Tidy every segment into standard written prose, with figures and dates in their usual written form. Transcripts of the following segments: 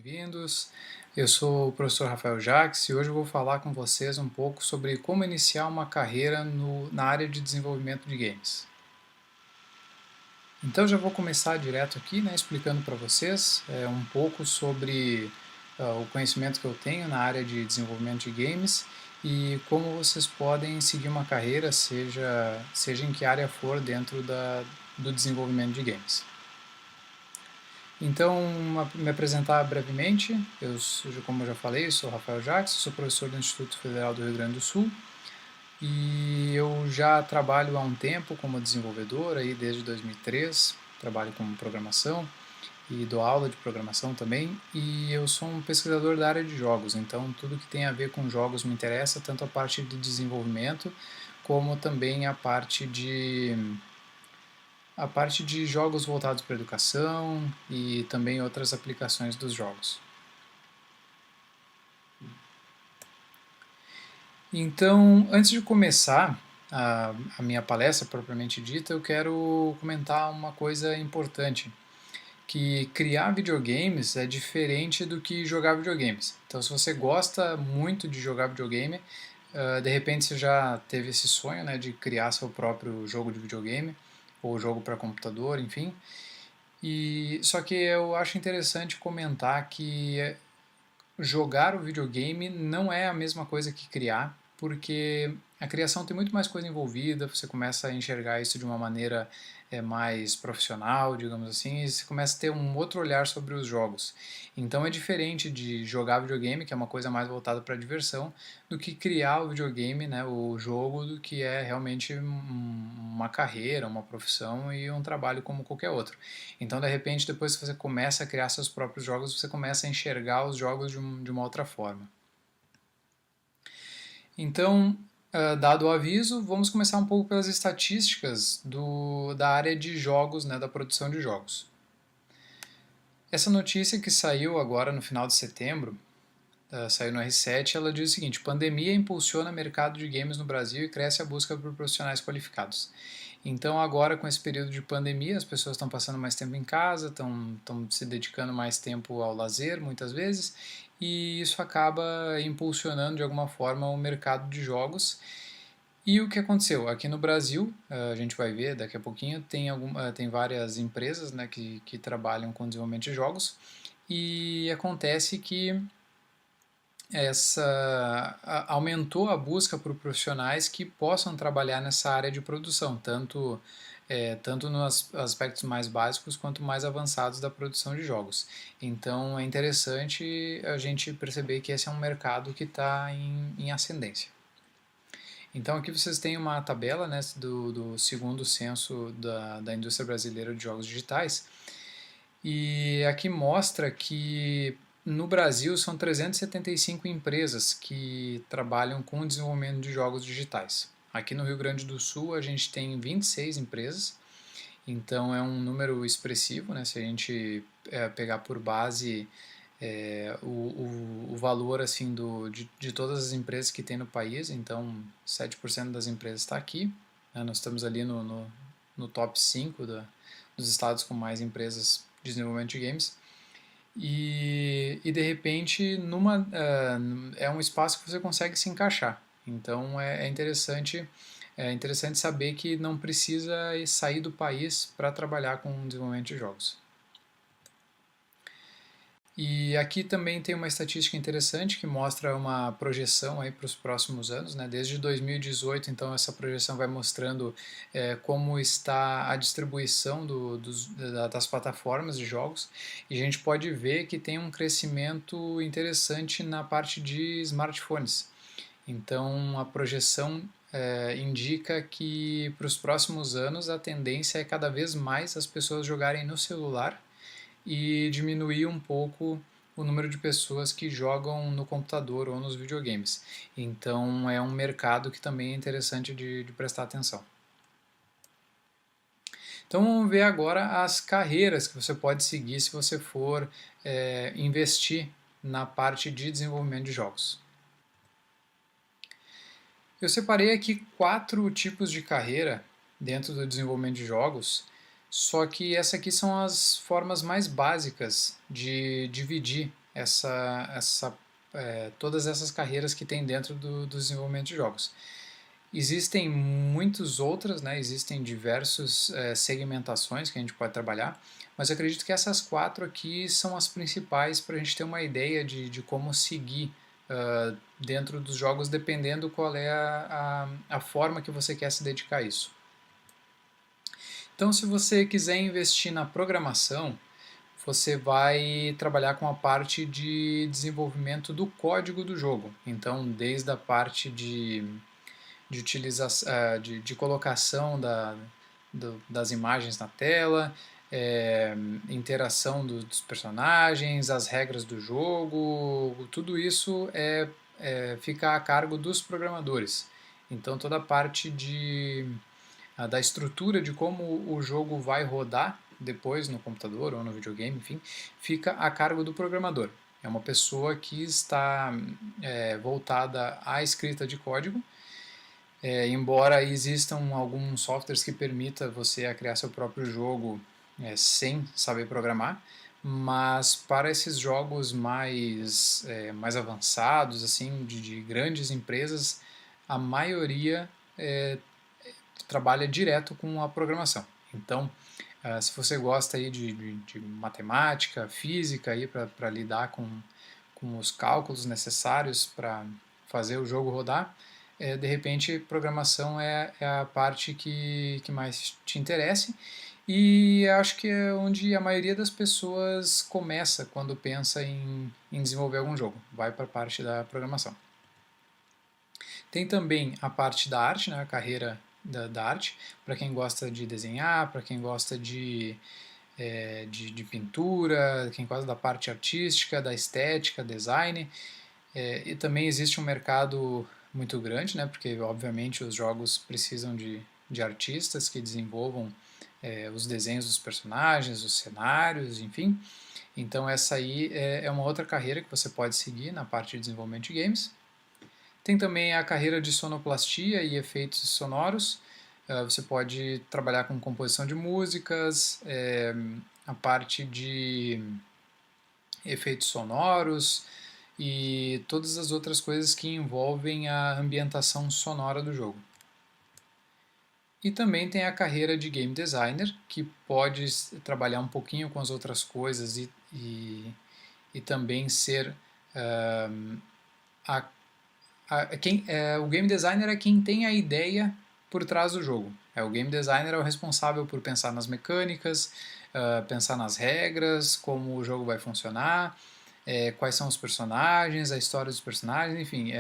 bem-vindos. Eu sou o professor Rafael Jacques e hoje eu vou falar com vocês um pouco sobre como iniciar uma carreira na área de desenvolvimento de games. Então já vou começar direto aqui, explicando para vocês um pouco sobre o conhecimento que eu tenho na área de desenvolvimento de games e como vocês podem seguir uma carreira, seja em que área for dentro do desenvolvimento de games. Então, me apresentar brevemente, como eu já falei, sou Rafael Jacques, sou professor do Instituto Federal do Rio Grande do Sul e eu já trabalho há um tempo como desenvolvedor, aí desde 2003, trabalho com programação e dou aula de programação também, e eu sou um pesquisador da área de jogos, então tudo que tem a ver com jogos me interessa, tanto a parte de desenvolvimento como também a parte de jogos voltados para a educação e também outras aplicações dos jogos. Então, antes de começar a minha palestra propriamente dita, eu quero comentar uma coisa importante, que criar videogames é diferente do que jogar videogames. Então, se você gosta muito de jogar videogame, de repente você já teve esse sonho, de criar seu próprio jogo de videogame, ou jogo para computador, enfim. Só que eu acho interessante comentar que jogar o videogame não é a mesma coisa que criar, porque a criação tem muito mais coisa envolvida, você começa a enxergar isso de uma maneira mais profissional, digamos assim, e você começa a ter um outro olhar sobre os jogos. Então é diferente de jogar videogame, que é uma coisa mais voltada para diversão, do que criar o videogame, o jogo, do que é realmente uma carreira, uma profissão e um trabalho como qualquer outro. Então, de repente, depois que você começa a criar seus próprios jogos, você começa a enxergar os jogos de uma outra forma. Então, dado o aviso, vamos começar um pouco pelas estatísticas da área de jogos, da produção de jogos. Essa notícia que saiu agora no final de setembro, saiu no R7, ela diz o seguinte: pandemia impulsiona o mercado de games no Brasil e cresce a busca por profissionais qualificados. Então agora com esse período de pandemia, as pessoas estão passando mais tempo em casa, estão se dedicando mais tempo ao lazer, muitas vezes, e isso acaba impulsionando de alguma forma o mercado de jogos. E o que aconteceu? Aqui no Brasil, a gente vai ver daqui a pouquinho, tem várias empresas que trabalham com desenvolvimento de jogos, e acontece que aumentou a busca por profissionais que possam trabalhar nessa área de produção, tanto nos aspectos mais básicos quanto mais avançados da produção de jogos. Então é interessante a gente perceber que esse é um mercado que está em ascendência. Então aqui vocês têm uma tabela do segundo censo da indústria brasileira de jogos digitais, e aqui mostra que no Brasil são 375 empresas que trabalham com o desenvolvimento de jogos digitais. Aqui no Rio Grande do Sul a gente tem 26 empresas, então é um número expressivo, se a gente pegar por base o valor assim de todas as empresas que tem no país, então 7% das empresas está aqui, nós estamos ali no top 5 dos estados com mais empresas de desenvolvimento de games. E de repente é um espaço que você consegue se encaixar. Então é interessante saber que não precisa sair do país para trabalhar com desenvolvimento de jogos. E aqui também tem uma estatística interessante que mostra uma projeção para os próximos anos, desde 2018, então essa projeção vai mostrando como está a distribuição das plataformas de jogos, e a gente pode ver que tem um crescimento interessante na parte de smartphones. Então a projeção indica que para os próximos anos a tendência é cada vez mais as pessoas jogarem no celular e diminuir um pouco o número de pessoas que jogam no computador ou nos videogames. Então é um mercado que também é interessante de prestar atenção. Então vamos ver agora as carreiras que você pode seguir se você for investir na parte de desenvolvimento de jogos. Eu separei aqui 4 tipos de carreira dentro do desenvolvimento de jogos, só que essas aqui são as formas mais básicas de dividir todas essas carreiras que tem dentro do desenvolvimento de jogos. Existem muitas outras, né? Existem diversas segmentações que a gente pode trabalhar, mas eu acredito que essas 4 aqui são as principais para a gente ter uma ideia de como seguir dentro dos jogos, dependendo qual é a forma que você quer se dedicar a isso. Então, se você quiser investir na programação, você vai trabalhar com a parte de desenvolvimento do código do jogo. Então, desde a parte de utilização, de colocação das imagens na tela, interação dos personagens, as regras do jogo, tudo isso fica a cargo dos programadores. Então toda a parte da estrutura de como o jogo vai rodar depois no computador ou no videogame, enfim, fica a cargo do programador. É uma pessoa que está voltada à escrita de código. Embora existam alguns softwares que permitam você a criar seu próprio jogo sem saber programar, mas para esses jogos mais avançados, assim, de grandes empresas, a maioria trabalha direto com a programação. Então, se você gosta aí de matemática, física para lidar com os cálculos necessários para fazer o jogo rodar, de repente programação é a parte que mais te interesse, e acho que é onde a maioria das pessoas começa quando pensa em desenvolver algum jogo, vai para a parte da programação. Tem também a parte da arte, né, a carreira da arte, para quem gosta de desenhar, para quem gosta de pintura, quem gosta da parte artística, da estética, design. E também existe um mercado muito grande, né, porque obviamente os jogos precisam de artistas que desenvolvam os desenhos dos personagens, os cenários, enfim. Então essa aí é uma outra carreira que você pode seguir na parte de desenvolvimento de games. Tem também a carreira de sonoplastia e efeitos sonoros. Você pode trabalhar com composição de músicas, a parte de efeitos sonoros e todas as outras coisas que envolvem a ambientação sonora do jogo. E também tem a carreira de game designer, que pode trabalhar um pouquinho com as outras coisas e também ser o game designer é quem tem a ideia por trás do jogo. O game designer é o responsável por pensar nas mecânicas, pensar nas regras, como o jogo vai funcionar, quais são os personagens, a história dos personagens, enfim.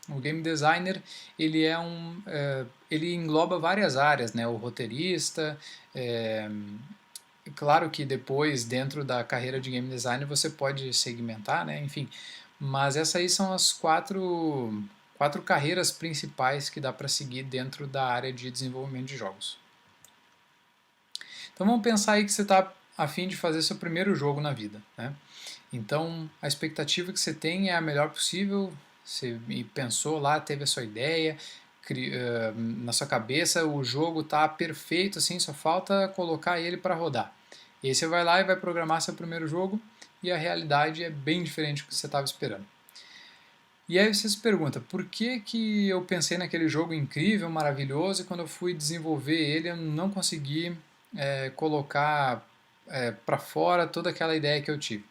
O game designer ele engloba várias áreas, né? O roteirista, claro que depois dentro da carreira de game designer você pode segmentar, né? Enfim, mas essas aí são as quatro carreiras principais que dá para seguir dentro da área de desenvolvimento de jogos. Então vamos pensar aí que você está a fim de fazer seu primeiro jogo na vida, né? Então a expectativa que você tem é a melhor possível. Você pensou lá, teve a sua ideia, na sua cabeça o jogo está perfeito, assim, só falta colocar ele para rodar. E aí você vai lá e vai programar seu primeiro jogo e a realidade é bem diferente do que você estava esperando. E aí você se pergunta, por que eu pensei naquele jogo incrível, maravilhoso, e quando eu fui desenvolver ele eu não consegui colocar para fora toda aquela ideia que eu tive?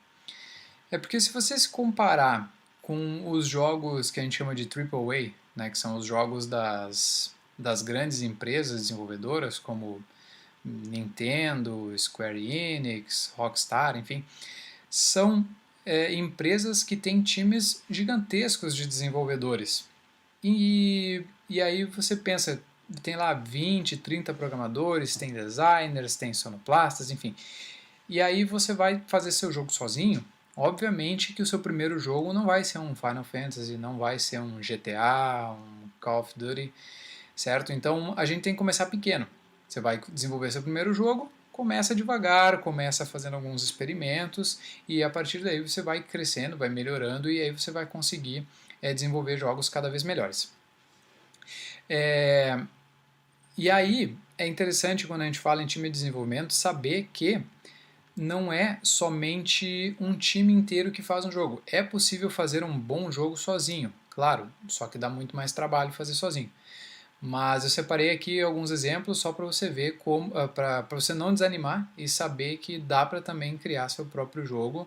É porque se você se comparar com os jogos que a gente chama de AAA, né, que são os jogos das grandes empresas desenvolvedoras, como Nintendo, Square Enix, Rockstar, enfim, são empresas que têm times gigantescos de desenvolvedores. E aí você pensa, tem lá 20, 30 programadores, tem designers, tem sonoplastas, enfim. E aí você vai fazer seu jogo sozinho. Obviamente que o seu primeiro jogo não vai ser um Final Fantasy, não vai ser um GTA, um Call of Duty, certo? Então a gente tem que começar pequeno. Você vai desenvolver seu primeiro jogo, começa devagar, começa fazendo alguns experimentos e a partir daí você vai crescendo, vai melhorando e aí você vai conseguir desenvolver jogos cada vez melhores. E aí é interessante quando a gente fala em time de desenvolvimento saber que não é somente um time inteiro que faz um jogo. É possível fazer um bom jogo sozinho, claro, só que dá muito mais trabalho fazer sozinho. Mas eu separei aqui alguns exemplos só para você ver como, para você não desanimar e saber que dá para também criar seu próprio jogo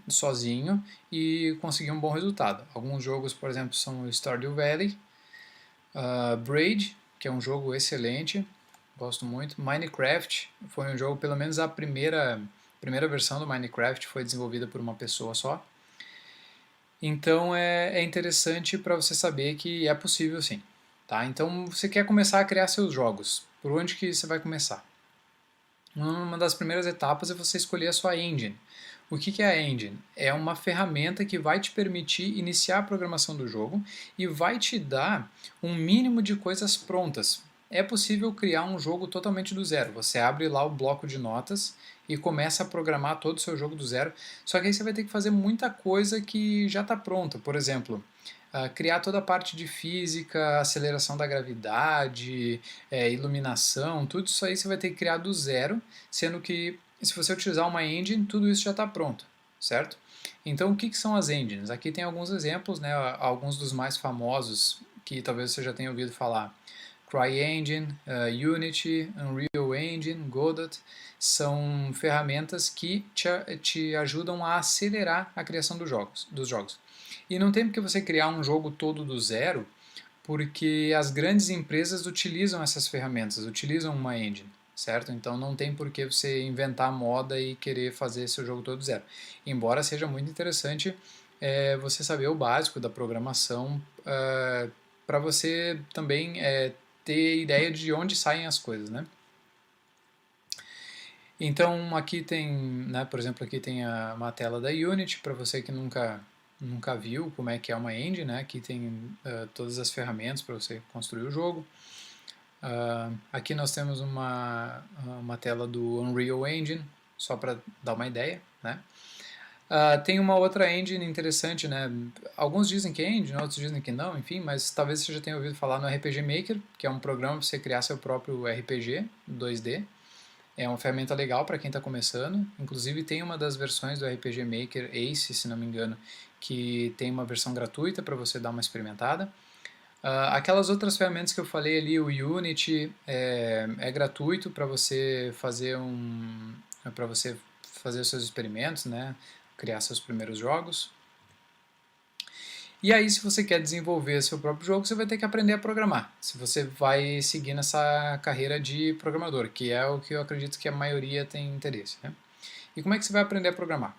sozinho e conseguir um bom resultado. Alguns jogos, por exemplo, são o Stardew Valley, Braid, que é um jogo excelente, gosto muito. Minecraft foi um jogo, pelo menos a primeira versão do Minecraft foi desenvolvida por uma pessoa só. Então é interessante para você saber que é possível sim. Tá? Então você quer começar a criar seus jogos. Por onde que você vai começar? Uma das primeiras etapas é você escolher a sua engine. O que é a engine? É uma ferramenta que vai te permitir iniciar a programação do jogo e vai te dar um mínimo de coisas prontas. É possível criar um jogo totalmente do zero. Você abre lá o bloco de notas e começa a programar todo o seu jogo do zero. Só que aí você vai ter que fazer muita coisa que já está pronta. Por exemplo, criar toda a parte de física, aceleração da gravidade, iluminação, tudo isso aí você vai ter que criar do zero, sendo que se você utilizar uma engine, tudo isso já está pronto, certo? Então, o que são as engines? Aqui tem alguns exemplos, né, alguns dos mais famosos que talvez você já tenha ouvido falar. CryEngine, Unity, Unreal Engine, Godot, são ferramentas que te ajudam a acelerar a criação dos jogos. E não tem porque você criar um jogo todo do zero, porque as grandes empresas utilizam essas ferramentas, utilizam uma engine, certo? Então não tem por que você inventar moda e querer fazer seu jogo todo do zero. Embora seja muito interessante você saber o básico da programação para você também ter ideia de onde saem as coisas, né? Então aqui tem, né, por exemplo, aqui tem uma tela da Unity para você que nunca viu como é que é uma engine, né? Aqui tem todas as ferramentas para você construir o jogo. Aqui nós temos uma tela do Unreal Engine, só para dar uma ideia, né? Tem uma outra engine interessante, né? Alguns dizem que é engine, outros dizem que não, enfim, mas talvez você já tenha ouvido falar no RPG Maker, que é um programa para você criar seu próprio RPG 2D. É uma ferramenta legal para quem está começando. Inclusive tem uma das versões do RPG Maker Ace, se não me engano, que tem uma versão gratuita para você dar uma experimentada. Aquelas outras ferramentas que eu falei ali, o Unity é gratuito para você fazer os seus experimentos, né? Criar seus primeiros jogos. E aí, se você quer desenvolver seu próprio jogo, você vai ter que aprender a programar. Se você vai seguir nessa carreira de programador, que é o que eu acredito que a maioria tem interesse, né? E como é que você vai aprender a programar?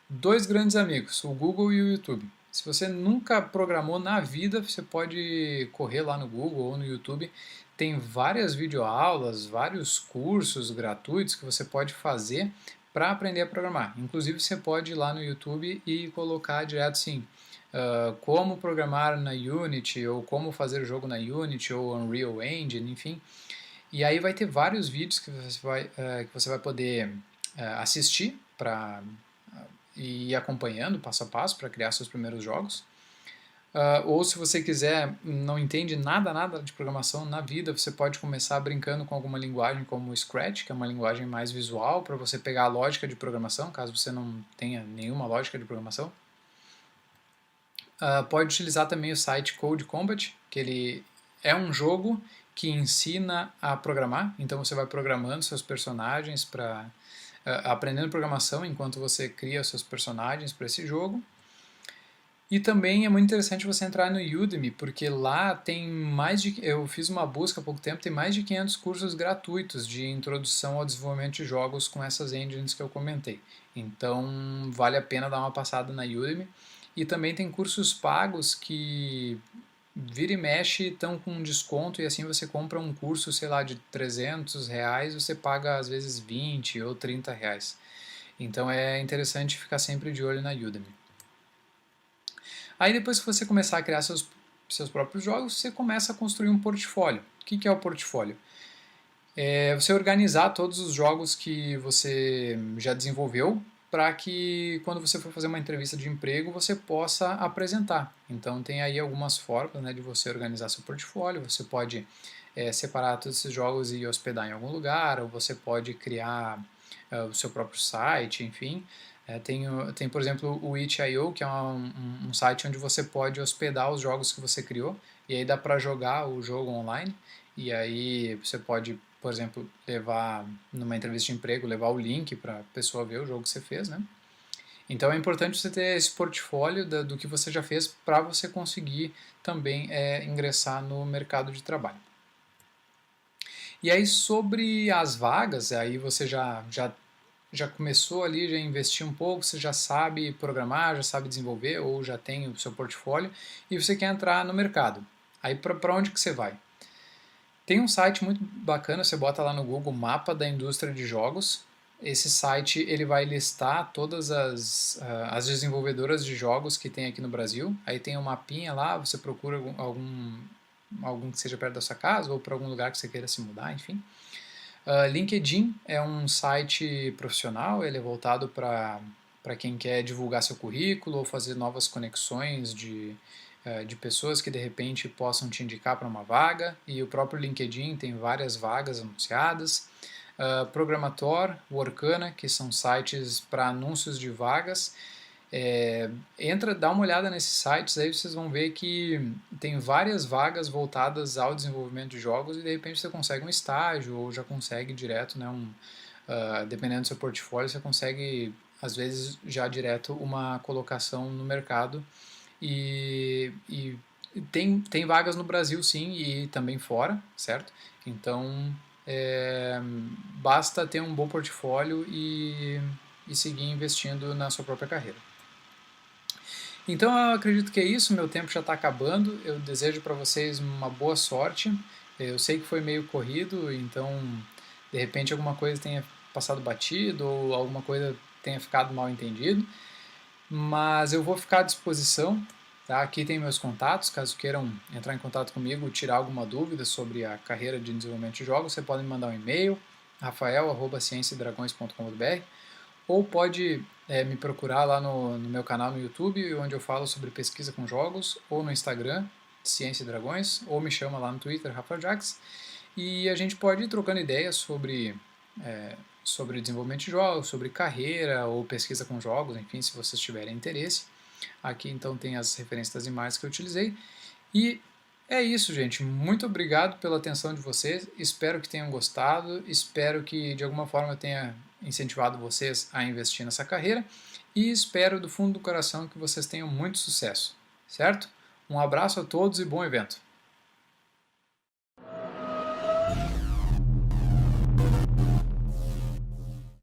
Dois grandes amigos, o Google e o YouTube. Se você nunca programou na vida, você pode correr lá no Google ou no YouTube. Tem várias videoaulas, vários cursos gratuitos que você pode fazer para aprender a programar. Inclusive, você pode ir lá no YouTube e colocar direto assim, como programar na Unity, ou como fazer o jogo na Unity, ou Unreal Engine, enfim. E aí vai ter vários vídeos que você vai poder assistir para e ir acompanhando passo a passo para criar seus primeiros jogos. Ou se você quiser, não entende nada de programação na vida, você pode começar brincando com alguma linguagem como o Scratch, que é uma linguagem mais visual para você pegar a lógica de programação, caso você não tenha nenhuma lógica de programação. Pode utilizar também o site Code Combat, que ele é um jogo que ensina a programar, então você vai programando seus personagens aprendendo programação enquanto você cria os seus personagens para esse jogo. E também é muito interessante você entrar no Udemy, porque lá tem eu fiz uma busca há pouco tempo, tem mais de 500 cursos gratuitos de introdução ao desenvolvimento de jogos com essas engines que eu comentei. Então vale a pena dar uma passada na Udemy. E também tem cursos pagos que vira e mexe estão com desconto e assim você compra um curso, sei lá, de R$ 300, você paga às vezes 20 ou 30 reais. Então é interessante ficar sempre de olho na Udemy. Aí depois que você começar a criar seus próprios jogos, você começa a construir um portfólio. O que é o portfólio? É você organizar todos os jogos que você já desenvolveu para que quando você for fazer uma entrevista de emprego você possa apresentar. Então tem aí algumas formas, né, de você organizar seu portfólio. Você pode separar todos esses jogos e hospedar em algum lugar, ou você pode criar o seu próprio site, enfim. Tem, por exemplo, o itch.io, que é um site onde você pode hospedar os jogos que você criou, e aí dá para jogar o jogo online, e aí você pode, por exemplo, levar, numa entrevista de emprego, levar o link para a pessoa ver o jogo que você fez, né? Então é importante você ter esse portfólio do que você já fez para você conseguir também ingressar no mercado de trabalho. E aí sobre as vagas, aí você já começou ali, já investiu um pouco, você já sabe programar, já sabe desenvolver ou já tem o seu portfólio e você quer entrar no mercado. Aí para onde que você vai? Tem um site muito bacana, você bota lá no Google Mapa da Indústria de Jogos. Esse site ele vai listar todas as desenvolvedoras de jogos que tem aqui no Brasil. Aí tem um mapinha lá, você procura algum que seja perto da sua casa ou para algum lugar que você queira se mudar, enfim. LinkedIn é um site profissional, ele é voltado para quem quer divulgar seu currículo ou fazer novas conexões de pessoas que de repente possam te indicar para uma vaga, e o próprio LinkedIn tem várias vagas anunciadas. Programator, Workana, que são sites para anúncios de vagas. Dá uma olhada nesses sites, aí vocês vão ver que tem várias vagas voltadas ao desenvolvimento de jogos e de repente você consegue um estágio ou já consegue direto, né, dependendo do seu portfólio, você consegue às vezes já direto uma colocação no mercado e tem vagas no Brasil sim e também fora, certo? Então basta ter um bom portfólio e seguir investindo na sua própria carreira. Então eu acredito que é isso, meu tempo já está acabando, eu desejo para vocês uma boa sorte, eu sei que foi meio corrido, então de repente alguma coisa tenha passado batido ou alguma coisa tenha ficado mal entendido, mas eu vou ficar à disposição, tá? Aqui tem meus contatos, caso queiram entrar em contato comigo, tirar alguma dúvida sobre a carreira de desenvolvimento de jogos, você pode me mandar um e-mail, rafael@cienciadragões.com.br, ou pode me procurar lá no meu canal no YouTube, onde eu falo sobre pesquisa com jogos, ou no Instagram, Ciência e Dragões, ou me chama lá no Twitter, Rafael Jax, e a gente pode ir trocando ideias sobre desenvolvimento de jogos, sobre carreira ou pesquisa com jogos, enfim, se vocês tiverem interesse. Aqui então tem as referências das imagens que eu utilizei. E é isso, gente. Muito obrigado pela atenção de vocês. Espero que tenham gostado. Espero que de alguma forma eu tenha incentivado vocês a investir nessa carreira. E espero do fundo do coração que vocês tenham muito sucesso, certo? Um abraço a todos e bom evento!